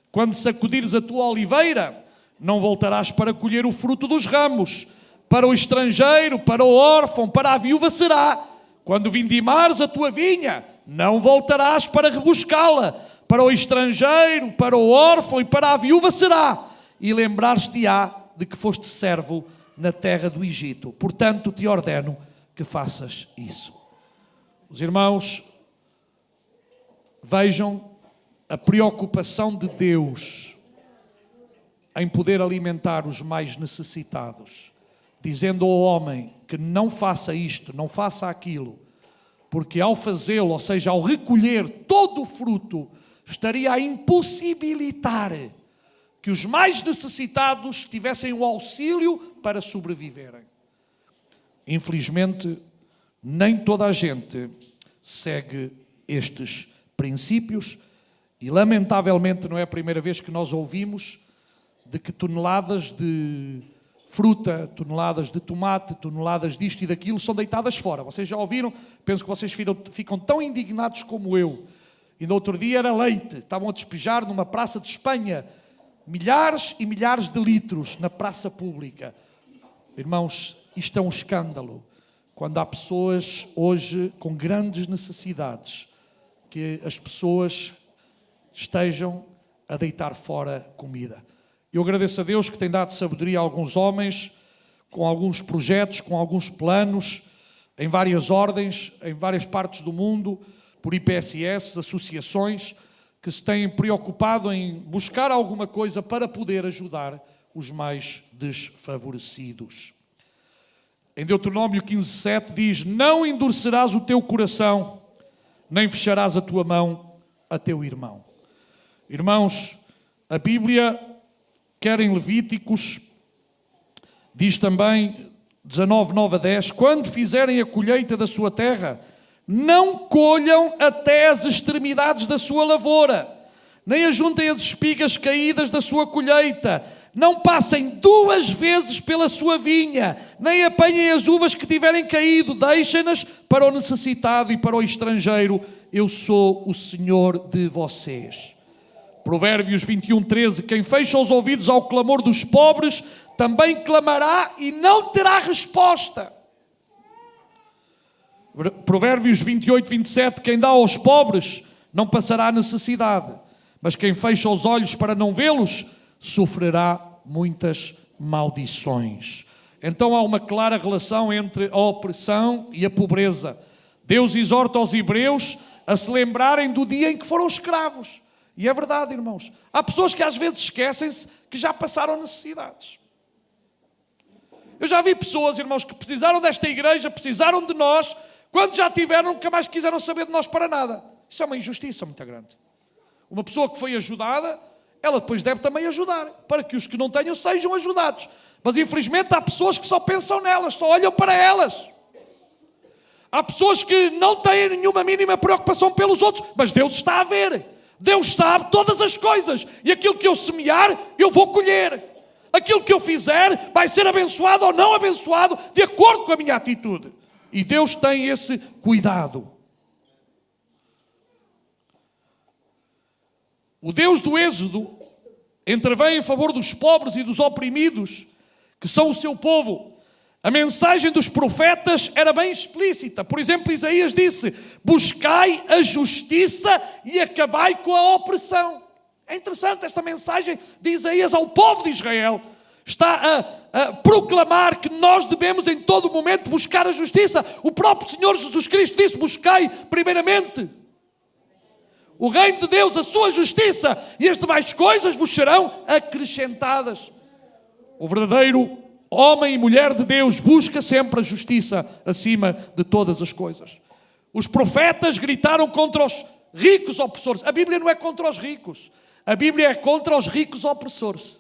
Quando sacudires a tua oliveira, não voltarás para colher o fruto dos ramos. Para o estrangeiro, para o órfão, para a viúva será. Quando vindimares a tua vinha, não voltarás para rebuscá-la. para o estrangeiro, para o órfão e para a viúva será, e lembrar-te-á de que foste servo na terra do Egito. Portanto, te ordeno que faças isso. Os irmãos, vejam a preocupação de Deus em poder alimentar os mais necessitados, dizendo ao homem que não faça isto, não faça aquilo, porque ao fazê-lo, ou seja, ao recolher todo o fruto, estaria a impossibilitar que os mais necessitados tivessem o auxílio para sobreviverem. Infelizmente, nem toda a gente segue estes princípios e, lamentavelmente, não é a primeira vez que nós ouvimos de que toneladas de fruta, toneladas de tomate, toneladas disto e daquilo são deitadas fora. Vocês já ouviram? Penso que vocês ficam tão indignados como eu. E no outro dia era leite. Estavam a despejar numa praça de Espanha milhares e milhares de litros na praça pública. Irmãos, isto é um escândalo. Quando há pessoas hoje com grandes necessidades, que as pessoas estejam a deitar fora comida. Eu agradeço a Deus que tem dado sabedoria a alguns homens, com alguns projetos, com alguns planos, em várias ordens, em várias partes do mundo, por IPSS, associações, que se têm preocupado em buscar alguma coisa para poder ajudar os mais desfavorecidos. Em Deuteronômio 15:7 diz: não endurecerás o teu coração, nem fecharás a tua mão a teu irmão. Irmãos, a Bíblia, quer em Levíticos, diz também, 19:9-10, quando fizerem a colheita da sua terra, não colham até as extremidades da sua lavoura, nem ajuntem as espigas caídas da sua colheita, não passem 2 vezes pela sua vinha, nem apanhem as uvas que tiverem caído, deixem-nas para o necessitado e para o estrangeiro, eu sou o Senhor de vocês. Provérbios 21:13, quem fecha os ouvidos ao clamor dos pobres, também clamará e não terá resposta. Provérbios 28:27, quem dá aos pobres não passará necessidade, mas quem fecha os olhos para não vê-los, sofrerá muitas maldições. Então há uma clara relação entre a opressão e a pobreza. Deus exorta os hebreus a se lembrarem do dia em que foram escravos. E é verdade, irmãos. Há pessoas que às vezes esquecem-se que já passaram necessidades. Eu já vi pessoas, irmãos, que precisaram desta igreja, precisaram de nós, quando já tiveram, nunca mais quiseram saber de nós para nada. Isso é uma injustiça muito grande. Uma pessoa que foi ajudada, ela depois deve também ajudar, para que os que não tenham sejam ajudados. Mas infelizmente há pessoas que só pensam nelas, só olham para elas. Há pessoas que não têm nenhuma mínima preocupação pelos outros, mas Deus está a ver. Deus sabe todas as coisas. E aquilo que eu semear, eu vou colher. Aquilo que eu fizer vai ser abençoado ou não abençoado, de acordo com a minha atitude. E Deus tem esse cuidado. O Deus do Êxodo intervém em favor dos pobres e dos oprimidos, que são o seu povo. A mensagem dos profetas era bem explícita. Por exemplo, Isaías disse: buscai a justiça e acabai com a opressão. É interessante esta mensagem de Isaías ao povo de Israel. Está a proclamar que nós devemos em todo momento buscar a justiça. O próprio Senhor Jesus Cristo disse: buscai primeiramente o reino de Deus, a sua justiça, e as demais coisas vos serão acrescentadas. O verdadeiro homem e mulher de Deus busca sempre a justiça acima de todas as coisas. Os profetas gritaram contra os ricos opressores. A Bíblia não é contra os ricos. A Bíblia é contra os ricos opressores.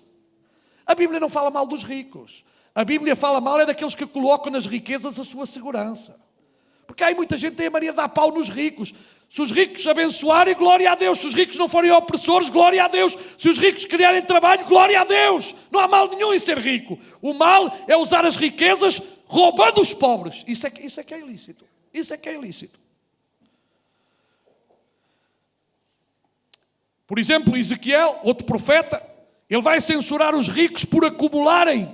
A Bíblia não fala mal dos ricos. A Bíblia fala mal é daqueles que colocam nas riquezas a sua segurança. Porque há muita gente que tem a mania de dar pau nos ricos. Se os ricos abençoarem, glória a Deus. Se os ricos não forem opressores, glória a Deus. Se os ricos criarem trabalho, glória a Deus. Não há mal nenhum em ser rico. O mal é usar as riquezas roubando os pobres. Isso é que é ilícito. Isso é que é ilícito. Por exemplo, Ezequiel, outro profeta, ele vai censurar os ricos por acumularem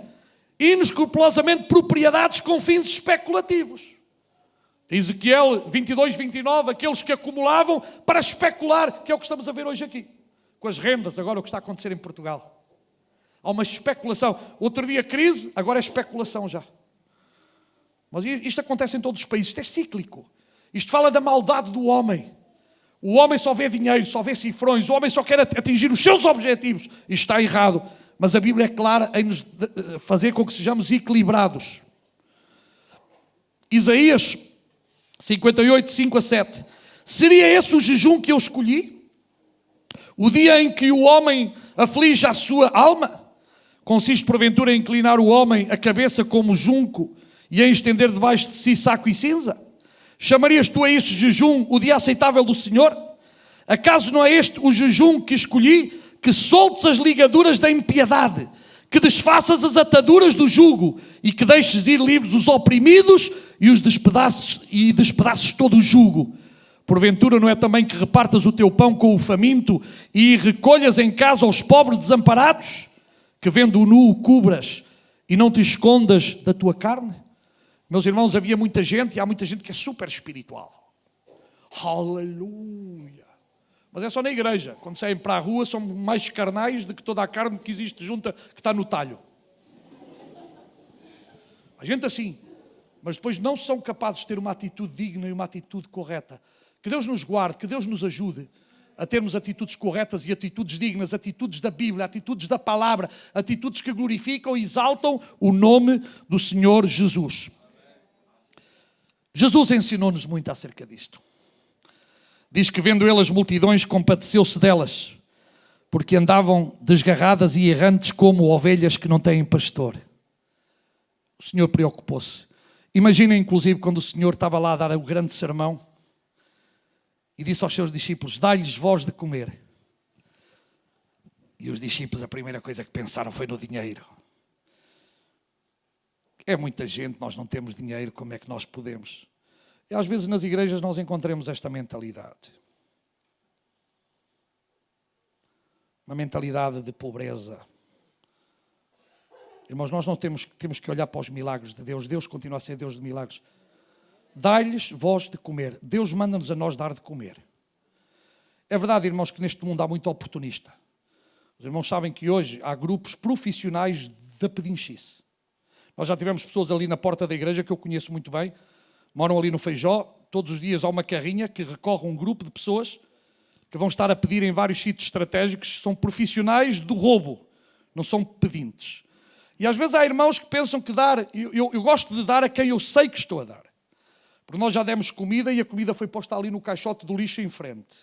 inescrupulosamente propriedades com fins especulativos. Ezequiel 22, 29, aqueles que acumulavam para especular, que é o que estamos a ver hoje aqui. Com as rendas, agora o que está a acontecer em Portugal. Há uma especulação. Outro dia crise, agora é especulação já. Mas isto acontece em todos os países, isto é cíclico. Isto fala da maldade do homem. O homem só vê dinheiro, só vê cifrões, o homem só quer atingir os seus objetivos. Isto está errado. Mas a Bíblia é clara em nos fazer com que sejamos equilibrados. Isaías 58, 5 a 7. Seria esse o jejum que eu escolhi? O dia em que o homem aflige a sua alma? Consiste porventura em inclinar o homem a cabeça como junco e em estender debaixo de si saco e cinza? Chamarias tu a isso jejum o dia aceitável do Senhor? Acaso não é este o jejum que escolhi? Que soltes as ligaduras da impiedade, que desfaças as ataduras do jugo e que deixes ir livres os oprimidos e despedaços todo o jugo. Porventura não é também que repartas o teu pão com o faminto e recolhas em casa os pobres desamparados? Que vendo o nu o cubras e não te escondas da tua carne? Meus irmãos, havia muita gente e há muita gente que é super espiritual. Aleluia! Mas é só na igreja. Quando saem para a rua são mais carnais do que toda a carne que existe junta, que está no talho. A gente assim. Mas depois não são capazes de ter uma atitude digna e uma atitude correta. Que Deus nos guarde, que Deus nos ajude a termos atitudes corretas e atitudes dignas, atitudes da Bíblia, atitudes da palavra, atitudes que glorificam e exaltam o nome do Senhor Jesus. Jesus ensinou-nos muito acerca disto. Diz que vendo ele as multidões, compadeceu-se delas, porque andavam desgarradas e errantes como ovelhas que não têm pastor. O Senhor preocupou-se. Imaginem, inclusive, quando o Senhor estava lá a dar o grande sermão e disse aos seus discípulos: dai-lhes vós de comer. E os discípulos, a primeira coisa que pensaram foi no dinheiro. É muita gente, nós não temos dinheiro, como é que nós podemos? E às vezes nas igrejas nós encontramos esta mentalidade. Uma mentalidade de pobreza. Irmãos, nós não temos que olhar para os milagres de Deus. Deus continua a ser Deus de milagres. Dai-lhes vós de comer. Deus manda-nos a nós dar de comer. É verdade, irmãos, que neste mundo há muito oportunista. Os irmãos sabem que hoje há grupos profissionais da pedinchice. Nós já tivemos pessoas ali na porta da igreja que eu conheço muito bem, moram ali no Feijó, todos os dias há uma carrinha que recorre a um grupo de pessoas que vão estar a pedir em vários sítios estratégicos, são profissionais do roubo, não são pedintes. E às vezes há irmãos que pensam que dar, eu gosto de dar a quem eu sei que estou a dar. Porque nós já demos comida e a comida foi posta ali no caixote do lixo em frente.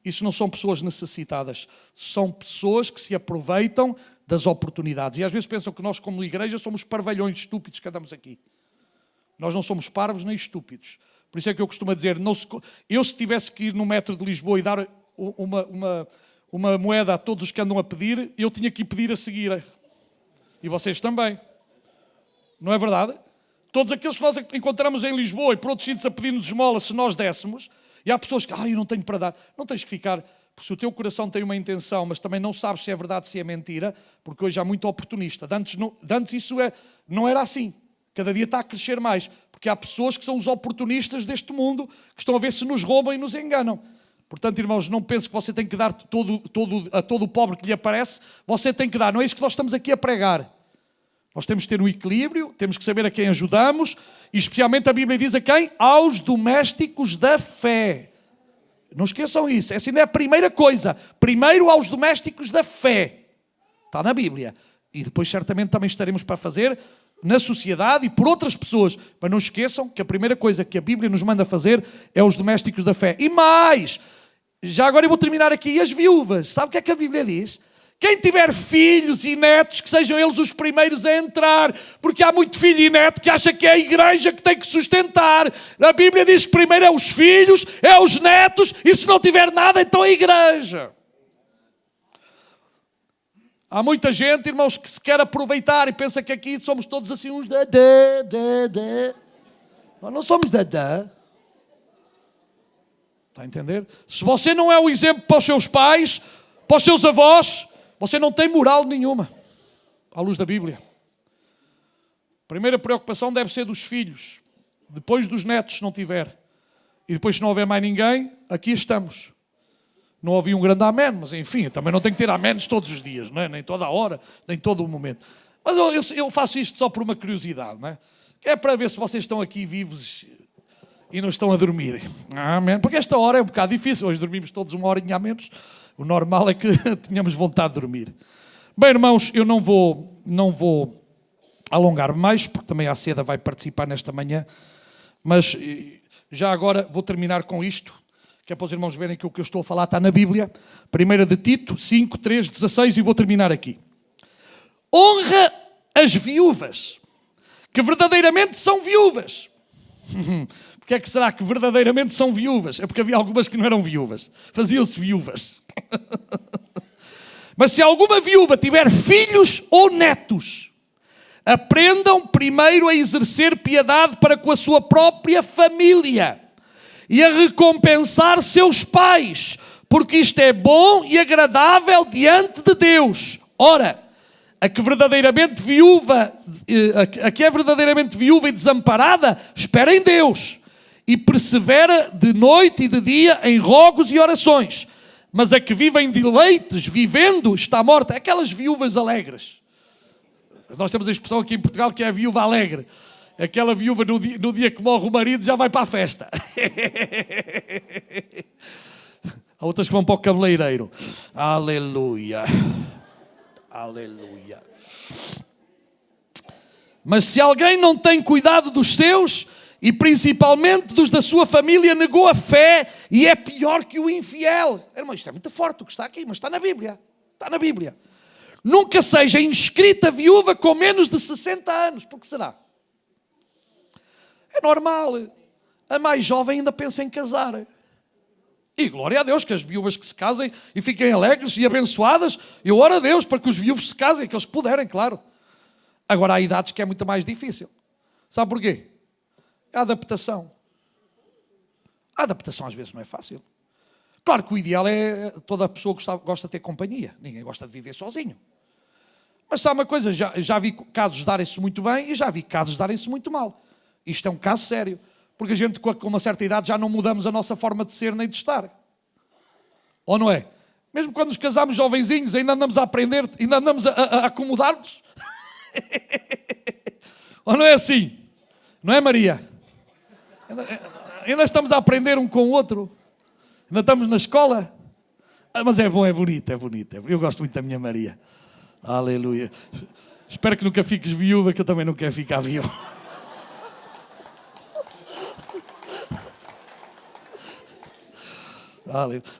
Isso não são pessoas necessitadas, são pessoas que se aproveitam das oportunidades. E às vezes pensam que nós, como igreja, somos parvalhões estúpidos que andamos aqui. Nós não somos parvos nem estúpidos. Por isso é que eu costumo dizer, eu se tivesse que ir no metro de Lisboa e dar uma moeda a todos os que andam a pedir, eu tinha que ir pedir a seguir. E vocês também. Não é verdade? Todos aqueles que nós encontramos em Lisboa e por outros sítios a pedir-nos esmola, se nós dessemos, e há pessoas que, eu não tenho para dar. Não tens que ficar, porque se o teu coração tem uma intenção, mas também não sabes se é verdade, se é mentira, porque hoje há muito oportunista. Antes isso não era assim. Cada dia está a crescer mais, porque há pessoas que são os oportunistas deste mundo, que estão a ver se nos roubam e nos enganam. Portanto, irmãos, não pense que você tem que dar a todo o pobre que lhe aparece, você tem que dar. Não é isso que nós estamos aqui a pregar. Nós temos que ter um equilíbrio, temos que saber a quem ajudamos, e especialmente a Bíblia diz a quem? Aos domésticos da fé. Não esqueçam isso, essa ainda é a primeira coisa. Primeiro aos domésticos da fé. Está na Bíblia. E depois certamente também estaremos para fazer na sociedade e por outras pessoas. Mas não esqueçam que a primeira coisa que a Bíblia nos manda fazer é os domésticos da fé. E mais, já agora eu vou terminar aqui, as viúvas. Sabe o que é que a Bíblia diz? Quem tiver filhos e netos, que sejam eles os primeiros a entrar, porque há muito filho e neto que acha que é a igreja que tem que sustentar. A Bíblia diz que primeiro é os filhos, é os netos, e se não tiver nada, então é a igreja. Há muita gente, irmãos, que se quer aproveitar e pensa que aqui somos todos assim uns dadá. Nós não somos dadá. Está a entender? Se você não é o exemplo para os seus pais, para os seus avós, você não tem moral nenhuma, à luz da Bíblia. A primeira preocupação deve ser dos filhos. Depois dos netos, se não tiver. E depois, se não houver mais ninguém, aqui estamos. Não ouvi um grande amém, mas enfim, também não tenho que ter améns todos os dias, não é? Nem toda a hora, nem todo o momento. Mas eu faço isto só por uma curiosidade, não é? Que é para ver se vocês estão aqui vivos e não estão a dormir. Amém. Porque esta hora é um bocado difícil. Hoje dormimos todos uma horinha a menos. O normal é que tenhamos vontade de dormir. Bem, irmãos, eu não vou alongar mais, porque também a Seda vai participar nesta manhã. Mas já agora vou terminar com isto, que é para os irmãos verem que o que eu estou a falar está na Bíblia. 1 de Tito 5, 3, 16, e vou terminar aqui. Honra as viúvas, que verdadeiramente são viúvas. Porque é que será que verdadeiramente são viúvas? É porque havia algumas que não eram viúvas. Faziam-se viúvas. Mas se alguma viúva tiver filhos ou netos, aprendam primeiro a exercer piedade para com a sua própria família e a recompensar seus pais, porque isto é bom e agradável diante de Deus. Ora, a que é verdadeiramente viúva e desamparada, espera em Deus e persevera de noite e de dia em rogos e orações. Mas a que vive em deleites, vivendo, está morta. Aquelas viúvas alegres. Nós temos a expressão aqui em Portugal que é a viúva alegre. Aquela viúva no dia que morre o marido já vai para a festa. Há outras que vão para o cabeleireiro. Aleluia. Aleluia. Mas se alguém não tem cuidado dos seus, e principalmente dos da sua família, negou a fé e é pior que o infiel. Irmão, isto é muito forte o que está aqui, mas está na Bíblia. Está na Bíblia. Nunca seja inscrita viúva com menos de 60 anos. Por que será? É normal. A mais jovem ainda pensa em casar. E glória a Deus que as viúvas que se casem e fiquem alegres e abençoadas. Eu oro a Deus para que os viúvos se casem, aqueles que puderem, claro. Agora há idades que é muito mais difícil. Sabe porquê? A adaptação. A adaptação às vezes não é fácil. Claro que o ideal é toda a pessoa gosta de ter companhia. Ninguém gosta de viver sozinho. Mas sabe uma coisa, já vi casos darem-se muito bem e já vi casos darem-se muito mal. Isto é um caso sério. Porque a gente com uma certa idade já não mudamos a nossa forma de ser nem de estar. Ou não é? Mesmo quando nos casamos jovenzinhos ainda andamos a aprender, ainda andamos a acomodar-nos. Ou não é assim? Não é, Maria? Ainda estamos a aprender um com o outro. Ainda estamos na escola. Mas é bom, é bonito, é bonito. Eu gosto muito da minha Maria. Aleluia. Espero que nunca fiques viúva, que eu também não quero ficar viúva.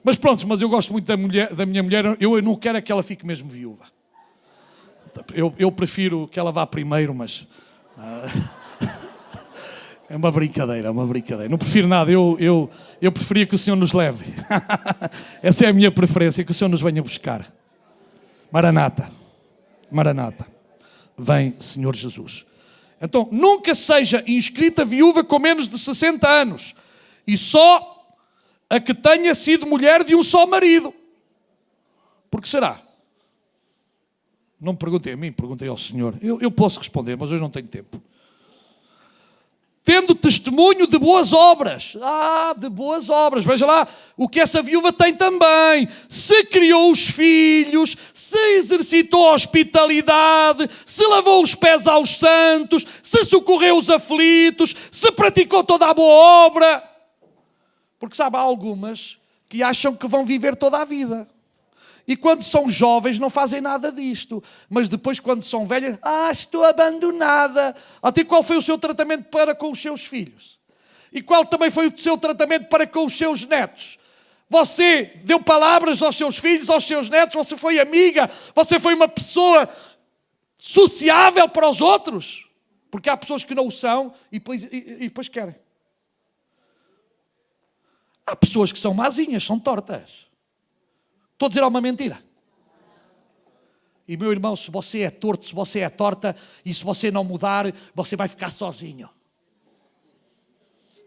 Mas pronto, mas eu gosto muito da minha mulher. Eu não quero é que ela fique mesmo viúva. Eu prefiro que ela vá primeiro, mas... É uma brincadeira, é uma brincadeira. Não prefiro nada, eu preferia que o Senhor nos leve. Essa é a minha preferência, que o Senhor nos venha buscar. Maranata, Maranata. Vem, Senhor Jesus. Então, nunca seja inscrita viúva com menos de 60 anos. E só a que tenha sido mulher de um só marido. Por que será? Não me perguntem a mim, perguntei ao Senhor. Eu posso responder, mas hoje não tenho tempo. Tendo testemunho de boas obras. De boas obras. Veja lá o que essa viúva tem também. Se criou os filhos, se exercitou a hospitalidade, se lavou os pés aos santos, se socorreu os aflitos, se praticou toda a boa obra. Porque sabe, há algumas que acham que vão viver toda a vida. E quando são jovens não fazem nada disto. Mas depois quando são velhas, estou abandonada. Até qual foi o seu tratamento para com os seus filhos? E qual também foi o seu tratamento para com os seus netos? Você deu palavras aos seus filhos, aos seus netos? Você foi amiga? Você foi uma pessoa sociável para os outros? Porque há pessoas que não o são e depois querem. Há pessoas que são mazinhas, são tortas. Estou a dizer uma mentira. E meu irmão, se você é torto, se você é torta, e se você não mudar, você vai ficar sozinho.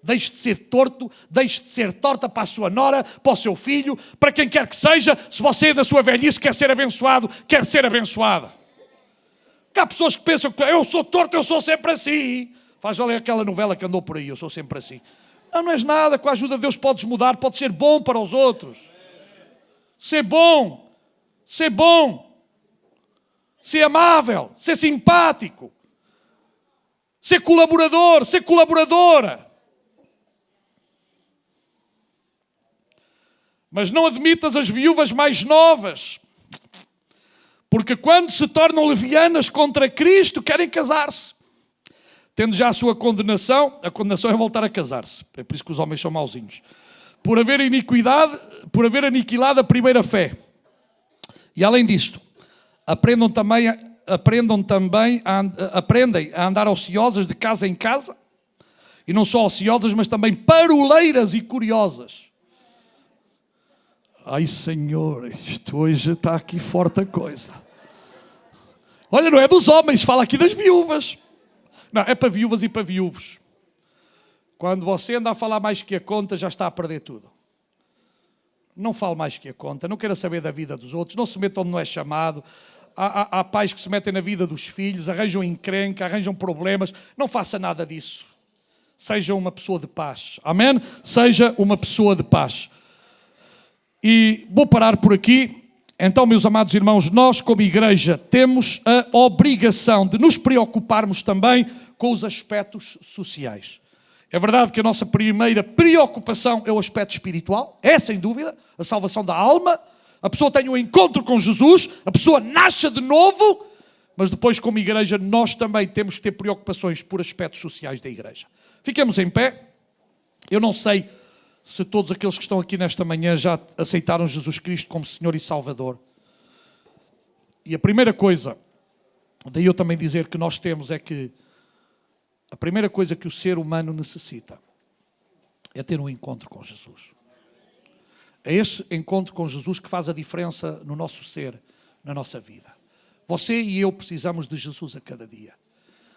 Deixe de ser torto, deixe de ser torta para a sua nora, para o seu filho, para quem quer que seja. Se você na sua velhice quer ser abençoado, quer ser abençoada. Porque há pessoas que pensam que eu sou torto, eu sou sempre assim. Faz valer aquela novela que andou por aí, eu sou sempre assim. Não, não és nada, com a ajuda de Deus podes mudar, podes ser bom para os outros. Ser bom, ser amável, ser simpático, ser colaborador, ser colaboradora. Mas não admitas as viúvas mais novas, porque quando se tornam levianas contra Cristo, querem casar-se. Tendo já a sua condenação, a condenação é voltar a casar-se. É por isso que os homens são mauzinhos. Por haver aniquilado a primeira fé. E além disto, aprendem a andar ociosas de casa em casa, e não só ociosas, mas também paroleiras e curiosas. Ai, Senhor, isto hoje está aqui forte a coisa. Olha, não é dos homens, fala aqui das viúvas. Não, é para viúvas e para viúvos. Quando você anda a falar mais que a conta, já está a perder tudo. Não fale mais que a conta, não queira saber da vida dos outros, não se meta onde não é chamado. Há pais que se metem na vida dos filhos, arranjam encrenca, arranjam problemas. Não faça nada disso. Seja uma pessoa de paz. Amém? Seja uma pessoa de paz. E vou parar por aqui. Então, meus amados irmãos, nós como igreja temos a obrigação de nos preocuparmos também com os aspectos sociais. É verdade que a nossa primeira preocupação é o aspecto espiritual, é sem dúvida, a salvação da alma. A pessoa tem um encontro com Jesus, a pessoa nasce de novo, mas depois como igreja nós também temos que ter preocupações por aspectos sociais da igreja. Fiquemos em pé. Eu não sei se todos aqueles que estão aqui nesta manhã já aceitaram Jesus Cristo como Senhor e Salvador. E a primeira coisa, daí eu também dizer que nós temos é que a primeira coisa que o ser humano necessita é ter um encontro com Jesus. É esse encontro com Jesus que faz a diferença no nosso ser, na nossa vida. Você e eu precisamos de Jesus a cada dia.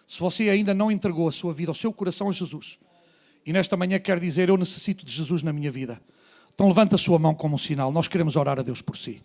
Se você ainda não entregou a sua vida, o seu coração a Jesus, e nesta manhã quer dizer, eu necessito de Jesus na minha vida, então levanta a sua mão como um sinal. Nós queremos orar a Deus por si.